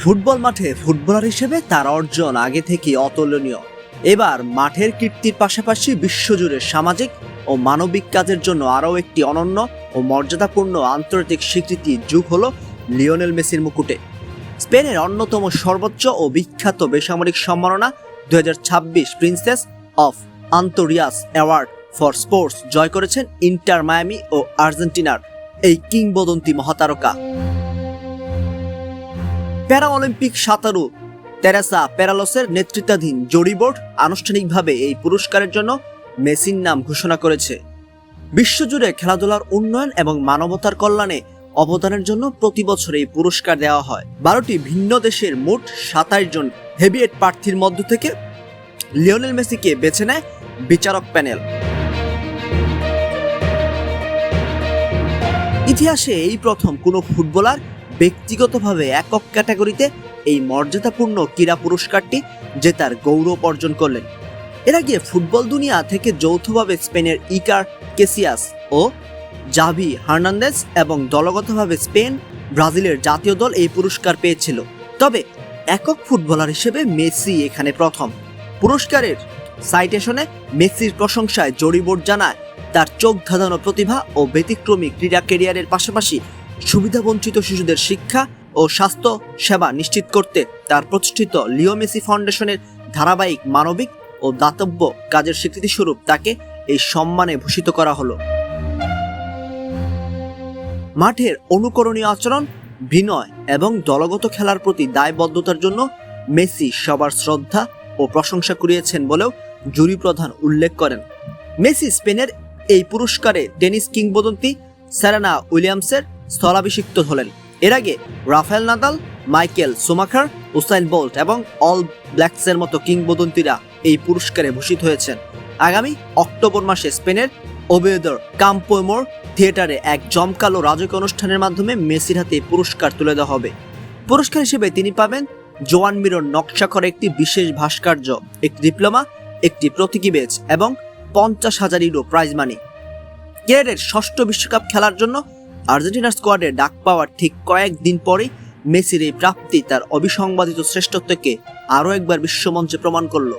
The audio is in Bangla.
ফুটবল মাঠে ফুটবলার হিসেবে তার অর্জন আগে থেকেই অতুলনীয়। এবার মাঠের কীর্তির পাশাপাশি বিশ্বজুড়ে সামাজিক ও মানবিক কাজের জন্য আরও একটি অনন্য ও মর্যাদাপূর্ণ আন্তর্জাতিক স্বীকৃতি যোগ হলো লিওনেল মেসির মুকুটে। স্পেনের অন্যতম সর্বোচ্চ ও বিখ্যাত বেসামরিক সম্মাননা 2026 Princess of Asturias Award for sports জয় করেছেন ইন্টার মায়ামি ও আর্জেন্টিনার এই কিংবদন্তি মহাতারকা। প্যারা অলিম্পিক সাঁতারু তেরেসা পেরালোসের নেতৃত্বাধীন জুরি বোর্ড আনুষ্ঠানিকভাবে এই পুরস্কারের জন্য মেসির নাম ঘোষণা করেছে। বিশ্বজুড়ে খেলাধুলার উন্নয়ন এবং মানবতার কল্যাণে অবদানের জন্য প্রতি বছর এই পুরস্কার দেওয়া হয়। 12টি ভিন্ন দেশের মোট 27 জন হেভিওয়েট প্রার্থীর মধ্য থেকে লিওনেল মেসিকে বেছে নেয় বিচারক প্যানেল। ইতিহাসে এই প্রথম কোনো ফুটবলার ব্যক্তিগতভাবে একক ক্যাটাগরিতে এই মর্যাদাপূর্ণ ক্রীড়া পুরস্কারটি জেতার গৌরব অর্জন করলেন। এর আগে ফুটবল দুনিয়া থেকে যৌথভাবে স্পেনের ইকার কেসিয়াস ও জাভি হার্নান্দেজ এবং দলগতভাবে স্পেন ব্রাজিলের জাতীয় দল এই পুরস্কার পেয়েছিল। তবে একক ফুটবলার হিসেবে মেসি এখানে প্রথম। পুরস্কারের সাইটেশনে মেসির প্রশংসায় জুরি বোর্ড জানায় তার চোখ ধাঁধানো প্রতিভা ও ব্যতিক্রমী ক্রীড়া ক্যারিয়ারের পাশাপাশি সুবিধাবঞ্চিত শিশুদের শিক্ষা ও স্বাস্থ্য সেবা নিশ্চিত করতে তার প্রতিষ্ঠিত লিও মেসি ফাউন্ডেশনের ধারাবাহিক মানবিক ও দাতব্য কাজের স্বীকৃতিস্বরূপ তাকে এই সম্মানে ভূষিত করা হলো। মাঠের অনুকরণীয় আচরণ, বিনয় এবং দলগত খেলার প্রতি দায়বদ্ধতার জন্য মেসি সবার শ্রদ্ধা ও প্রশংসা কুড়িয়েছেন বলেও জুরি প্রধান উল্লেখ করেন। মেসি স্পেনের এই পুরস্কারে টেনিস কিংবদন্তি সেরেনা উইলিয়ামসের স্থলাভিষিক্ত হলেন। এর আগে Rafael Nadal, Michael Schumacher, Usain Bolt এবং অল ব্ল্যাকসের মতো কিংবদন্তিরা এই পুরস্কারে ভূষিত হয়েছেন। আগামী অক্টোবর মাসে স্পেনের ওবেদর কাম্পোমোর থিয়েটারে এক জমকালো রাজকীয় অনুষ্ঠানের মাধ্যমে মেসির হাতে পুরস্কার তুলে দেওয়া হবে। পুরস্কার হিসেবে তিনি পাবেন জোয়ান মিরোর নকশা করা একটি বিশেষ ভাস্কর্য, একটি ডিপ্লোমা, একটি প্রতীকী ব্যাজ এবং 50,000 ইউরো প্রাইজ মানি। ক্যারিয়ারের ষষ্ঠ বিশ্বকাপ খেলার জন্য আর্জেন্টিনার স্কোয়াডে ডাক পাওয়ার ঠিক কয়েকদিন পরেই মেসির এই প্রাপ্তি তার অবিসংবাদিত শ্রেষ্ঠত্বকে আরও একবার বিশ্বমঞ্চে প্রমাণ করল।